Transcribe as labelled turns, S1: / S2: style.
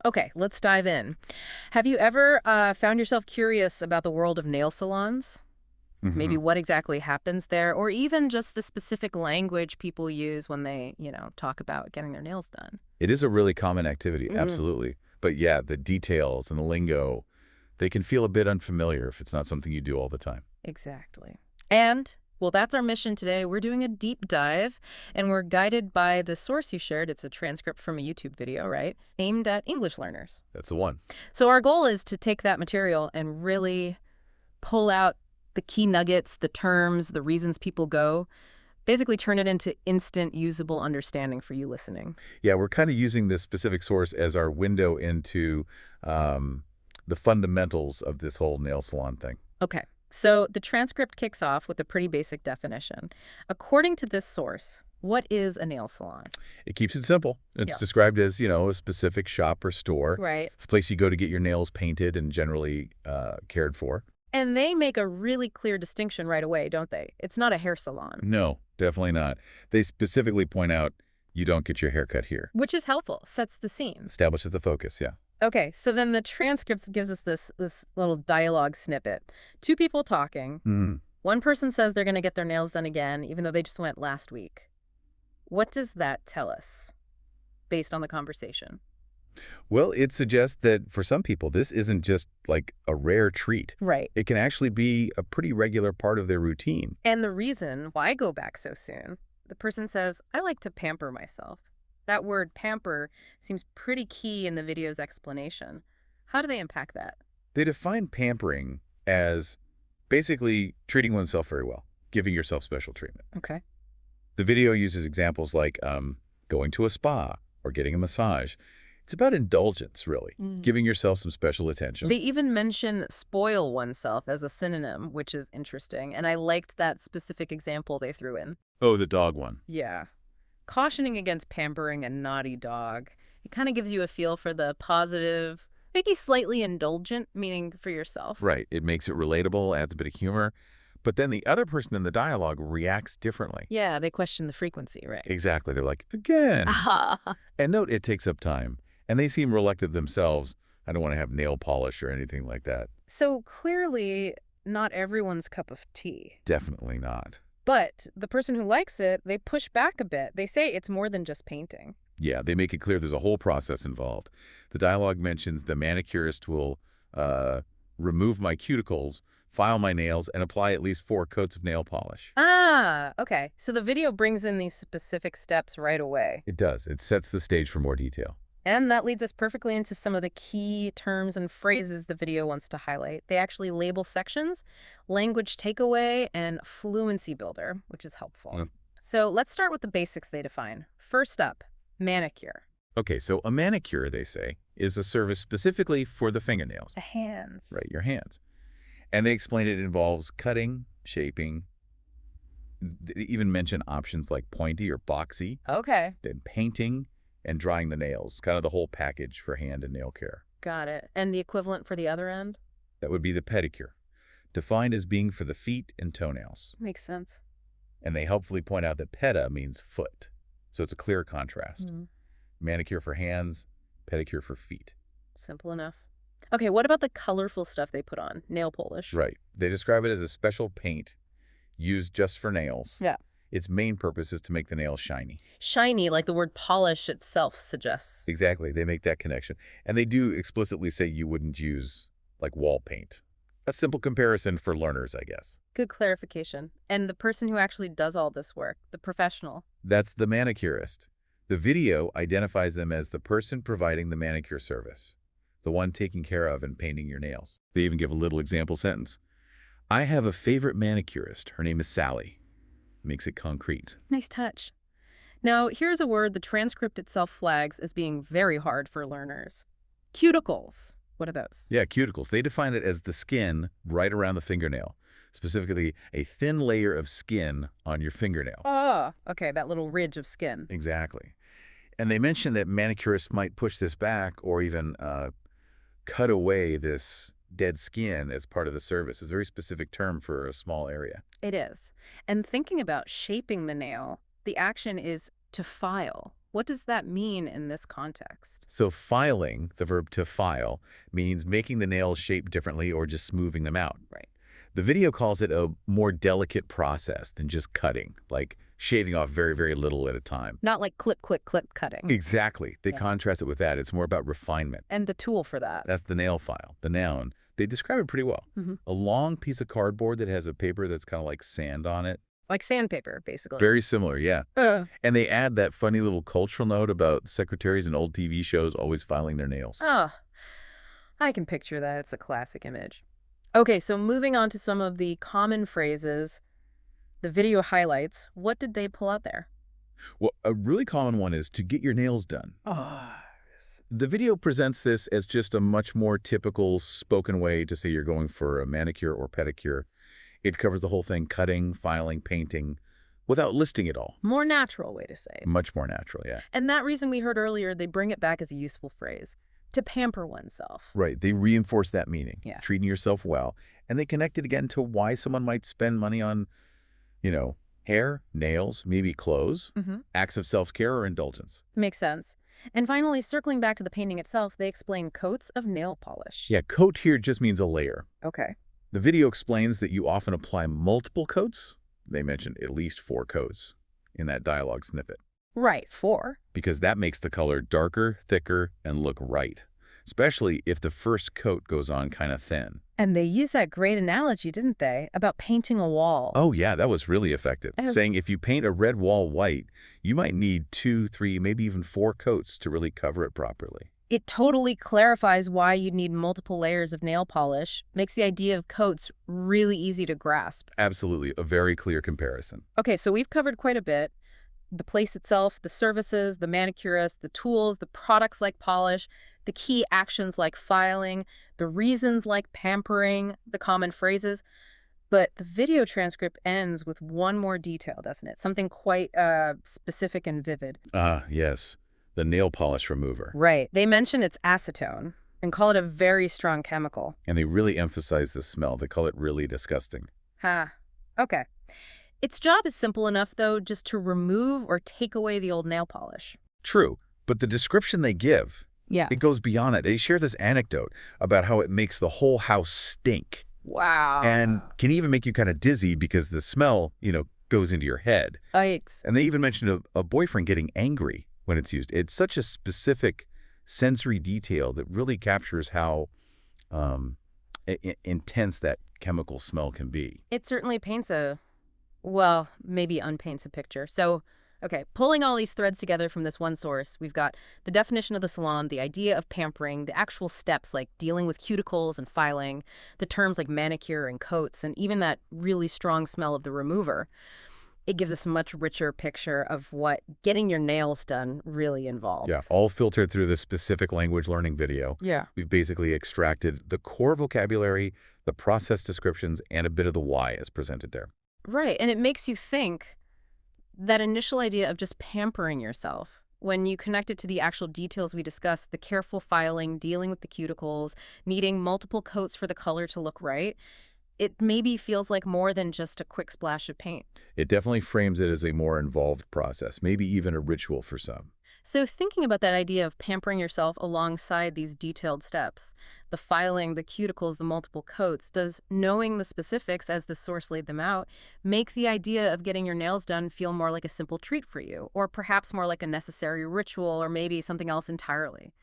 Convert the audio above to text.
S1: Okay, let's dive in. Have you ever found yourself curious about the world of nail salons? Maybe
S2: hmm
S1: what exactly happens there, or even just the specific language people use when they, talk about getting their nails done?
S2: It is a really common activity,
S1: Mm,
S2: absolutely. But yeah, the details and the lingo, they can feel a bit unfamiliar if it's not something you do all the time.
S1: exactly. And, well, that's our mission today. We're doing a deep dive, and we're guided by the source you shared. It's a transcript from a YouTube video, right? Aimed at English learners.
S2: That's the one.
S1: So our goal is to take that material and really pull out the key nuggets, the terms, the reasons people go, basically turn it into instant usable understanding for you listening.
S2: Yeah, we're kind of using this specific source as our window into um, the fundamentals of this whole nail salon thing.
S1: Okay, so the transcript kicks off with a pretty basic definition. According to this source, what is a nail salon?
S2: It keeps it simple. It's
S1: Yeah.
S2: described as, a specific shop or store.
S1: Right.
S2: It's a place you go to get your nails painted and generally cared for.
S1: And they make a really clear distinction right away, don't they? It's not a hair salon,
S2: No, definitely not. They specifically point out you don't get your hair cut here.
S1: which is helpful, sets the scene.
S2: Establishes the focus, yeah.
S1: Okay, so then the transcript gives us this little dialogue snippet. Two people talking.
S2: Mm.
S1: One person says they're going to get their nails done again, even though they just went last week. What does that tell us based on the conversation?
S2: Well, it suggests that for some people, this isn't just like a rare treat.
S1: Right.
S2: It can actually be a pretty regular part of their routine.
S1: And the reason why I go back so soon, the person says, I like to pamper myself. That word pamper seems pretty key in the video's explanation. How do they unpack that?
S2: They define pampering as basically treating oneself very well, giving yourself special treatment.
S1: Okay.
S2: The video uses examples like going to a spa or getting a massage. It's about indulgence, really,
S1: Mm.
S2: giving yourself some special attention.
S1: They even mention spoil oneself as a synonym, which is interesting. And I liked that specific example they threw in.
S2: Oh, the dog one.
S1: Yeah. Cautioning against pampering a naughty dog. It kind of gives you a feel for the positive, maybe slightly indulgent meaning for yourself.
S2: Right. It makes it relatable, adds a bit of humor. But then the other person in the dialogue reacts differently.
S1: Yeah, they question the frequency, right?
S2: Exactly. They're like, again.
S1: Aha.
S2: And note it takes up time. And they seem reluctant themselves. I don't want to have nail polish or anything like that.
S1: So clearly, not everyone's cup of tea.
S2: Definitely not.
S1: But the person who likes it, they push back a bit. They say it's more than just painting.
S2: Yeah, they make it clear there's a whole process involved. The dialogue mentions the manicurist will remove my cuticles, file my nails, and apply at least 4 coats of nail polish.
S1: Ah, okay. So the video brings in these specific steps right away.
S2: It does. It sets the stage for more detail.
S1: And that leads us perfectly into some of the key terms and phrases the video wants to highlight. They actually label sections, language takeaway, and fluency builder, which is helpful.
S2: Mm.
S1: So let's start with the basics they define. First up, manicure.
S2: Okay, so a manicure, they say, is a service specifically for the fingernails,
S1: The hands.
S2: right, your hands. And they explain it involves cutting, shaping. They even mention options like pointy or boxy,
S1: Okay,
S2: then painting and drying the nails, kind of the whole package for hand and nail care.
S1: got it. And the equivalent for the other end?
S2: That would be the pedicure, defined as being for the feet and toenails.
S1: Makes sense.
S2: And they helpfully point out that peda means foot, so it's a clear contrast.
S1: Mm,
S2: Manicure for hands, pedicure for feet.
S1: simple enough. Okay, what about the colorful stuff they put on? Nail polish.
S2: Right. They describe it as a special paint used just for nails.
S1: Yeah.
S2: Its main purpose is to make the nails shiny.
S1: Shiny, like the word polish itself suggests.
S2: Exactly. They make that connection. And they do explicitly say you wouldn't use, like, wall paint. A simple comparison for learners, I guess.
S1: Good clarification. And the person who actually does all this work, the professional.
S2: That's the manicurist. The video identifies them as the person providing the manicure service, the one taking care of and painting your nails. They even give a little example sentence. I have a favorite manicurist. Her name is Sally. Makes it concrete.
S1: Nice touch. Now, here's a word the transcript itself flags as being very hard for learners. Cuticles. What are those?
S2: Yeah, cuticles. They define it as the skin right around the fingernail, specifically a thin layer of skin on your fingernail.
S1: Oh, okay, that little ridge of skin.
S2: Exactly. And they mention that manicurists might push this back or even cut away this dead skin as part of the service. It's a very specific term for a small area.
S1: It is. And thinking about shaping the nail, the action is to file. What does that mean in this context?
S2: So filing, the verb to file, means making the nails shape differently or just smoothing them out.
S1: Right.
S2: The video calls it a more delicate process than just cutting, like shaving off very, very little at a time.
S1: Not like clip, clip, clip cutting.
S2: Exactly. They
S1: Yeah.
S2: contrast it with that. It's more about refinement.
S1: And the tool for that.
S2: That's the nail file, the noun. They describe it pretty well. A long piece of cardboard that has a paper that's kind of like sand on it.
S1: Like sandpaper, basically.
S2: Very similar, yeah.
S1: Uh,
S2: And they add that funny little cultural note about secretaries in old TV shows always filing their nails.
S1: oh, I can picture that. It's a classic image. Okay, so moving on to some of the common phrases, the video highlights. What did they pull out there?
S2: Well, a really common one is to get your nails done.
S1: Oh,
S2: The video presents this as just a much more typical spoken way to say you're going for a manicure or pedicure. It covers the whole thing, cutting, filing, painting, without listing it all.
S1: more natural way to say it.
S2: Much more natural, yeah.
S1: And that reason we heard earlier, they bring it back as a useful phrase, to pamper oneself.
S2: Right, they reinforce that meaning,
S1: Yeah.
S2: treating yourself well, and they connect it again to why someone might spend money on, hair, nails, maybe clothes, acts of self-care or indulgence.
S1: Makes sense. And finally, circling back to the painting itself, they explain coats of nail polish.
S2: Yeah, coat here just means a layer.
S1: Okay.
S2: The video explains that you often apply multiple coats. They mentioned at least 4 coats in that dialogue snippet,
S1: Right, 4.
S2: because that makes the color darker, thicker, and look right, especially if the first coat goes on kind of thin.
S1: And they used that great analogy, didn't they, about painting a wall.
S2: Oh, yeah, that was really effective.
S1: Oh.
S2: Saying if you paint a red wall white, you might need 2, 3, maybe even 4 coats to really cover it properly.
S1: It totally clarifies why you'd need multiple layers of nail polish, makes the idea of coats really easy to grasp.
S2: Absolutely, a very clear comparison.
S1: Okay, so we've covered quite a bit. The place itself, the services, the manicurist, the tools, the products like polish, the key actions like filing, the reasons like pampering, the common phrases. But the video transcript ends with one more detail, doesn't it? Something quite specific and vivid.
S2: Ah, yes, the nail polish remover.
S1: Right. They mention it's acetone and call it a very strong chemical.
S2: And they really emphasize the smell. They call it really disgusting.
S1: Ha. Okay. Its job is simple enough, though, just to remove or take away the old nail polish.
S2: True, but the description they give,
S1: Yeah.
S2: it goes beyond it. They share this anecdote about how it makes the whole house stink
S1: Wow.
S2: and can even make you kind of dizzy because the smell, goes into your head.
S1: Yikes.
S2: And they even mentioned a boyfriend getting angry when it's used. It's such a specific sensory detail that really captures how intense that chemical smell can be.
S1: It certainly paints maybe unpaints a picture. So, okay, pulling all these threads together from this one source, we've got the definition of the salon, the idea of pampering, the actual steps like dealing with cuticles and filing, the terms like manicure and coats, and even that really strong smell of the remover. It gives us a much richer picture of what getting your nails done really involves.
S2: Yeah, all filtered through the specific language learning video.
S1: Yeah.
S2: We've basically extracted the core vocabulary, the process descriptions, and a bit of the why as presented there.
S1: Right, and it makes you think that initial idea of just pampering yourself, when you connect it to the actual details we discussed, the careful filing, dealing with the cuticles, needing multiple coats for the color to look right, it maybe feels like more than just a quick splash of paint.
S2: It definitely frames it as a more involved process, maybe even a ritual for some.
S1: So thinking about that idea of pampering yourself alongside these detailed steps, the filing, the cuticles, the multiple coats, does knowing the specifics as the source laid them out make the idea of getting your nails done feel more like a simple treat for you, or perhaps more like a necessary ritual, or maybe something else entirely?